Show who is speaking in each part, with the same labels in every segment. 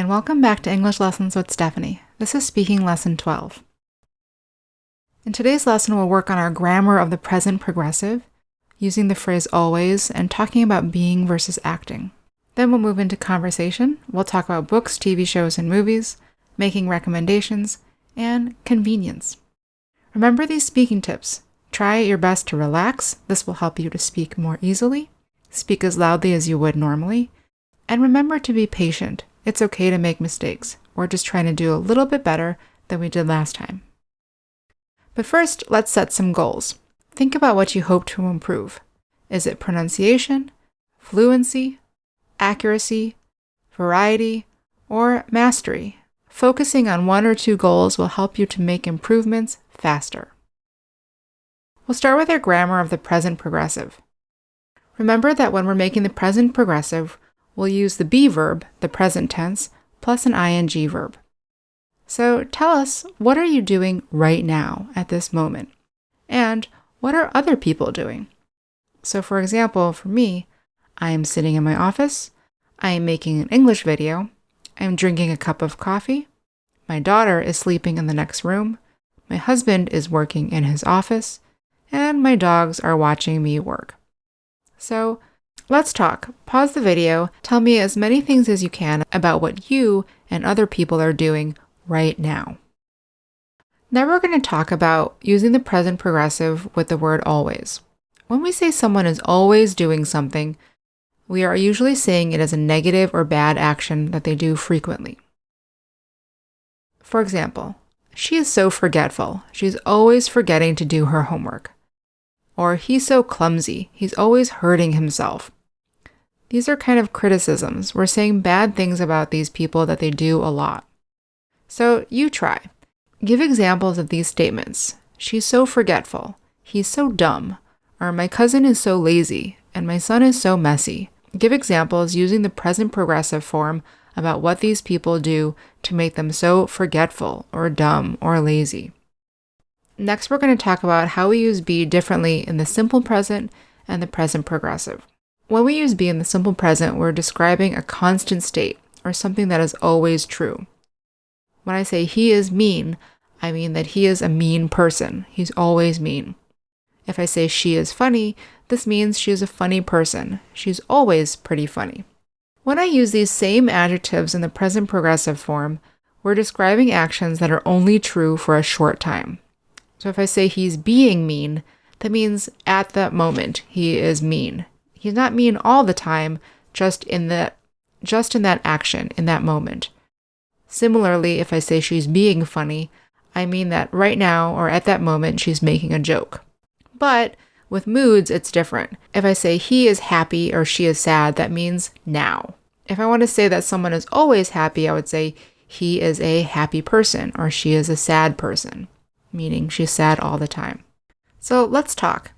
Speaker 1: and welcome back to English Lessons with Stephanie. This is Speaking Lesson 12. In today's lesson, we'll work on our grammar of the present progressive, using the phrase always, and talking about being versus acting. Then we'll move into conversation. We'll talk about books, TV shows, and movies, making recommendations, and convenience. Remember these speaking tips. Try your best to relax. This will help you to speak more easily. Speak as loudly as you would normally. And remember to be patient. It's okay to make mistakes. We're just trying to do a little bit better than we did last time. But first, let's set some goals. Think about what you hope to improve. Is it pronunciation, fluency, accuracy, variety, or mastery? Focusing on one or two goals will help you to make improvements faster. We'll start with our grammar of the present progressive. Remember that when we're making the present progressive, we'll use the be verb, the present tense, plus an ing verb. So tell us, what are you doing right now at this moment? And what are other people doing? So for example, for me, I am sitting in my office, I am making an English video, I am drinking a cup of coffee, my daughter is sleeping in the next room, my husband is working in his office, and my dogs are watching me work. So let's talk. Pause the video, tell me as many things as you can about what you and other people are doing right now. Now we're going to talk about using the present progressive with the word always. When we say someone is always doing something, we are usually saying it as a negative or bad action that they do frequently. For example, she is so forgetful. She's always forgetting to do her homework. Or he's so clumsy. He's always hurting himself. These are kind of criticisms. We're saying bad things about these people that they do a lot. So you try. Give examples of these statements. She's so forgetful. He's so dumb. Or my cousin is so lazy. And my son is so messy. Give examples using the present progressive form about what these people do to make them so forgetful or dumb or lazy. Next, we're going to talk about how we use be differently in the simple present and the present progressive. When we use be in the simple present, we're describing a constant state or something that is always true. When I say he is mean, I mean that he is a mean person. He's always mean. If I say she is funny, this means she is a funny person. She's always pretty funny. When I use these same adjectives in the present progressive form, we're describing actions that are only true for a short time. So if I say he's being mean, that means at that moment he is mean. He's not mean all the time, just in that action, in that moment. Similarly, if I say she's being funny, I mean that right now or at that moment she's making a joke. But with moods, it's different. If I say he is happy or she is sad, that means now. If I want to say that someone is always happy, I would say he is a happy person or she is a sad person, meaning she's sad all the time. So let's talk.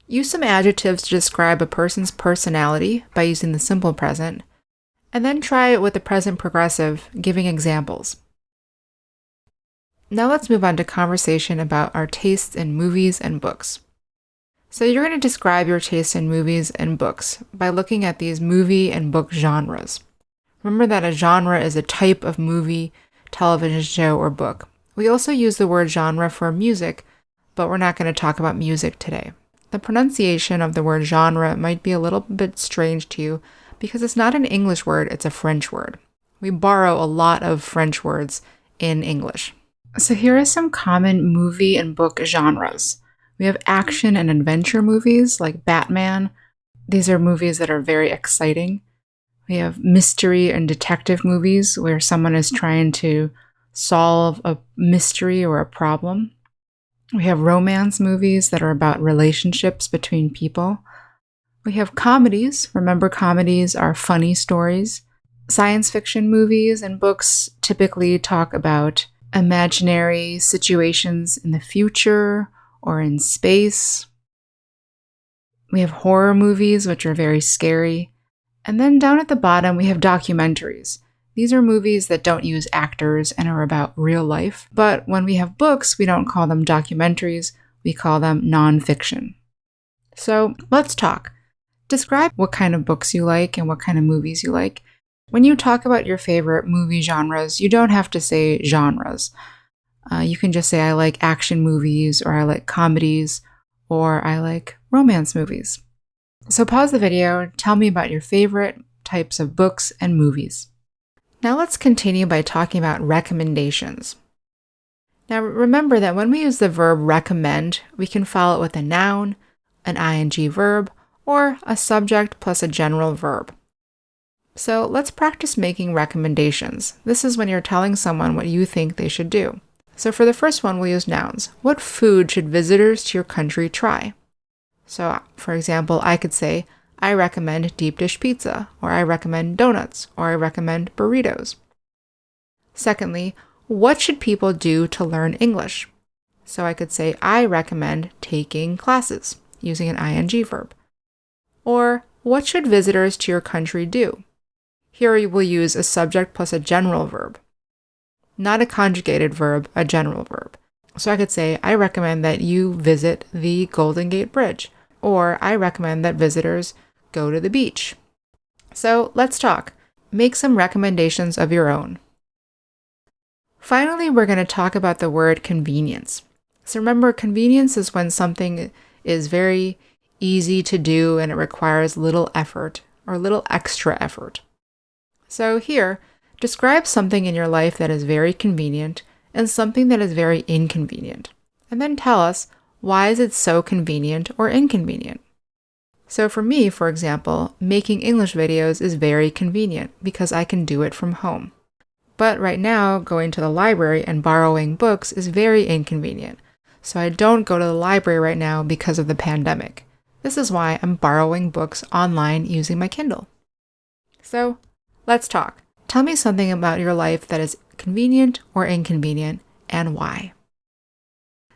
Speaker 1: Use some adjectives to describe a person's personality by using the simple present, and then try it with the present progressive, giving examples. Now let's move on to conversation about our tastes in movies and books. So you're going to describe your taste in movies and books by looking at these movie and book genres. Remember that a genre is a type of movie, television show, or book. We also use the word genre for music, but we're not going to talk about music today. The pronunciation of the word genre might be a little bit strange to you because it's not an English word, it's a French word. We borrow a lot of French words in English. So here are some common movie and book genres. We have action and adventure movies like Batman. These are movies that are very exciting. We have mystery and detective movies where someone is trying to solve a mystery or a problem. We have romance movies that are about relationships between people. We have comedies. Remember, comedies are funny stories. Science fiction movies and books typically talk about imaginary situations in the future or in space. We have horror movies, which are very scary. And then down at the bottom, we have documentaries. These are movies that don't use actors and are about real life. But when we have books, we don't call them documentaries, we call them nonfiction. So let's talk. Describe what kind of books you like and what kind of movies you like. When you talk about your favorite movie genres, you don't have to say genres. You can just say, I like action movies, or I like comedies, or I like romance movies. So pause the video, tell me about your favorite types of books and movies. Now let's continue by talking about recommendations. Now remember that when we use the verb recommend, we can follow it with a noun, an ing verb, or a subject plus a general verb. So let's practice making recommendations. This is when you're telling someone what you think they should do. So for the first one, we'll use nouns. What food should visitors to your country try? So for example, I could say, I recommend deep dish pizza, or I recommend donuts, or I recommend burritos. Secondly, what should people do to learn English? So I could say, I recommend taking classes, using an ing verb. Or, what should visitors to your country do? Here we will use a subject plus a general verb. Not a conjugated verb, a general verb. So I could say, I recommend that you visit the Golden Gate Bridge, or I recommend that visitors go to the beach. So let's talk. Make some recommendations of your own. Finally, we're going to talk about the word convenience. So remember, convenience is when something is very easy to do and it requires little effort or little extra effort. So here, describe something in your life that is very convenient and something that is very inconvenient. And then tell us, why is it so convenient or inconvenient? So for me, for example, making English videos is very convenient because I can do it from home. But right now, going to the library and borrowing books is very inconvenient. So I don't go to the library right now because of the pandemic. This is why I'm borrowing books online using my Kindle. So let's talk. Tell me something about your life that is convenient or inconvenient and why.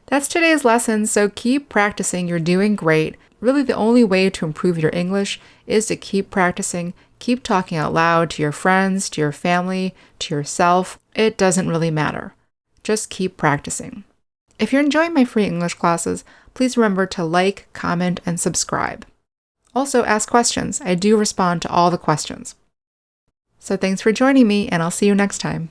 Speaker 1: That's today's lesson, so keep practicing. You're doing great. Really, the only way to improve your English is to keep practicing, keep talking out loud to your friends, to your family, to yourself. It doesn't really matter. Just keep practicing. If you're enjoying my free English classes, please remember to like, comment, and subscribe. Also, ask questions. I do respond to all the questions. So thanks for joining me, and I'll see you next time.